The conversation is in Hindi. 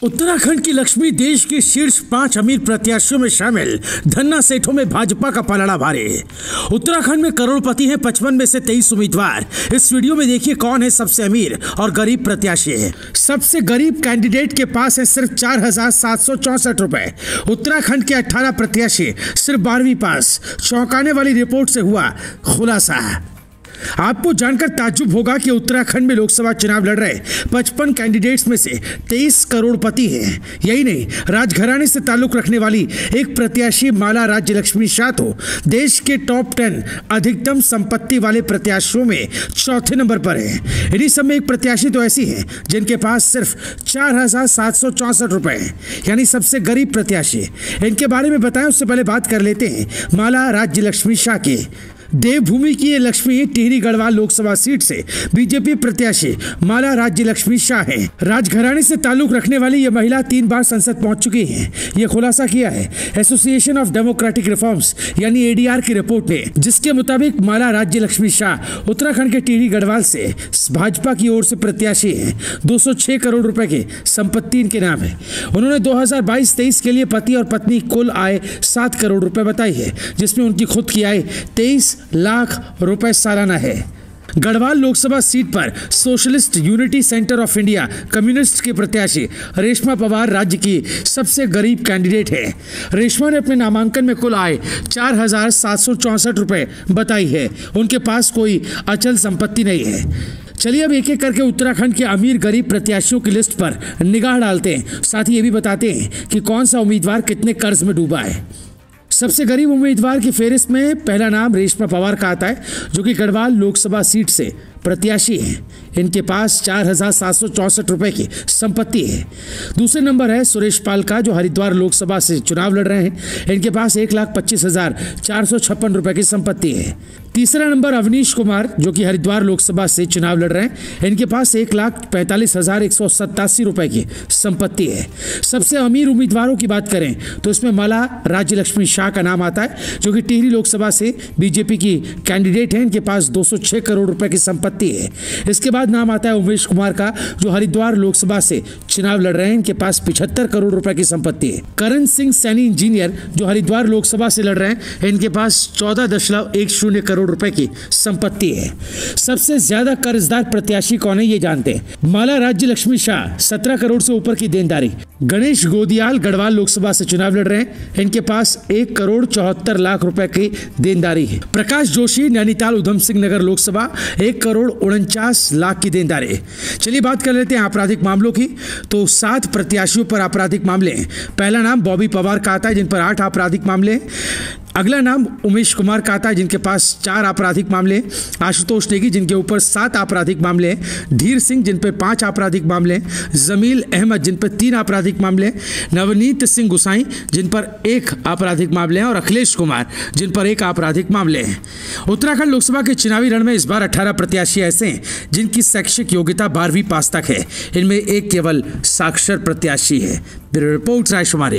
उत्तराखंड की लक्ष्मी देश के शीर्ष 5 अमीर प्रत्याशियों में शामिल धन्ना सेठों में भाजपा का पलड़ा भारी। उत्तराखंड में करोड़पति हैं 55 में से 23 उम्मीदवार। इस वीडियो में देखिए कौन है सबसे अमीर और गरीब प्रत्याशी। सबसे गरीब कैंडिडेट के पास है सिर्फ 4,764 रुपए। उत्तराखंड के 18 प्रत्याशी सिर्फ 12वीं पास। चौंकाने वाली रिपोर्ट से हुआ खुलासा। आपको जानकर ताज्जुब होगा कि उत्तराखंड में लोकसभा चुनाव लड़ रहे 55 कैंडिडेट्स में से 23 करोड़पति हैं। यही नहीं, राजघराने से ताल्लुक रखने वाली एक प्रत्याशी माला राज्य लक्ष्मी शाह तो देश के टॉप 10 अधिकतम संपत्ति वाले प्रत्याशियों में चौथे नंबर पर है। इन्हीं सब में एक प्रत्याशी तो ऐसी है जिनके पास सिर्फ 4,764 रुपए, यानी सबसे गरीब प्रत्याशी। इनके बारे में बताएं उससे पहले बात कर लेते हैं माला राज्य लक्ष्मी शाह की। देवभूमि की ये लक्ष्मी टिहरी गढ़वाल लोकसभा सीट से बीजेपी प्रत्याशी माला राज्य लक्ष्मी शाह है। राजघराने से ताल्लुक रखने वाली ये महिला 3 बार संसद पहुंच चुकी हैं। ये खुलासा किया है एसोसिएशन ऑफ डेमोक्रेटिक रिफॉर्म्स यानी एडीआर की रिपोर्ट ने, जिसके मुताबिक माला राज्य लक्ष्मी शाह उत्तराखंड के टिहरी गढ़वाल से भाजपा की ओर से प्रत्याशी है। 206 करोड़ रुपए की संपत्ति इनके नाम है। उन्होंने 2022-23 के लिए पति और पत्नी कुल आय 7 करोड़ रुपए बताई है, जिसमें उनकी खुद की आय 23 लाख रुपए सालाना है। गढ़वाल लोकसभा सीट पर socialist unity centre of India communist के प्रत्याशी रेशमा पवार राज्य की सबसे गरीब कैंडिडेट है। रेशमा ने अपने नामांकन में कुल आय 4,764 रुपए बताई है। उनके पास कोई अचल संपत्ति नहीं है। चलिए अब एक एक करके उत्तराखंड के अमीर गरीब प्रत्याशियों की लिस्ट पर निगाह डालते हैं। साथ ही ये भी बताते हैं कि कौन सा उम्मीदवार कितने कर्ज में डूबा है। सबसे गरीब उम्मीदवार की फेहरिस्त में पहला नाम रेशमा पवार का आता है, जो कि गढ़वाल लोकसभा सीट से प्रत्याशी हैं। इनके पास 4,764 रुपए की संपत्ति है। दूसरे नंबर है सुरेश पाल का, जो हरिद्वार लोकसभा से चुनाव लड़ रहे हैं। इनके पास 1,25,456 रुपए की संपत्ति है। तीसरा नंबर अवनीश कुमार, जो कि हरिद्वार लोकसभा से चुनाव लड़ रहे हैं। इनके पास 1,45,187 रुपए की संपत्ति है। सबसे अमीर उम्मीदवारों की बात करें तो इसमें माला राज्य लक्ष्मी शाह का नाम आता है, जो कि टिहरी लोकसभा से बीजेपी की कैंडिडेट है। इनके पास 206 करोड़ रुपए की संपत्ति है। इसके बाद नाम आता है उमेश कुमार का, जो हरिद्वार लोकसभा से चुनाव लड़ रहे हैं। इनके पास 75 करोड़ रुपए की संपत्ति है। करण सिंह सैनी इंजीनियर, जो हरिद्वार लोकसभा से लड़ रहे हैं, इनके पास 14.10 करोड़ रुपए की संपत्ति है। सबसे ज्यादा कर्जदार प्रत्याशी कौन है ये जानते हैं। माला राज्य लक्ष्मी शाह 17 करोड़ से ऊपर की देनदारी। गणेश गोदियाल गढ़वाल लोकसभा से चुनाव लड़ रहे हैं। इनके पास 1 करोड़ 74 लाख रुपए की देनदारी है। प्रकाश जोशी नैनीताल उधम सिंह नगर लोकसभा 1 करोड़ 49 लाख की देनदारी। चलिए बात कर लेते हैं आपराधिक मामलों की। तो 7 प्रत्याशियों पर आपराधिक मामले हैं। पहला नाम बॉबी पवार का आता है, जिन पर 8 आपराधिक मामले हैं। अगला नाम उमेश कुमार का आता है, जिनके पास 4 आपराधिक मामले। आशुतोष नेगी, जिनके ऊपर 7 आपराधिक मामले हैं। धीर सिंह, जिन पर 5 आपराधिक मामले। जमील अहमद, जिन पर 3 आपराधिक मामले। नवनीत सिंह गुसाई, जिन पर 1 आपराधिक मामले हैं। और अखिलेश कुमार, जिन पर 1 आपराधिक मामले हैं। उत्तराखंड लोकसभा के चुनावी रण में इस बार 18 प्रत्याशी ऐसे हैं जिनकी शैक्षिक योग्यता 12वीं पास तक है। इनमें एक केवल साक्षर प्रत्याशी है। Bureau report रायशुमारी।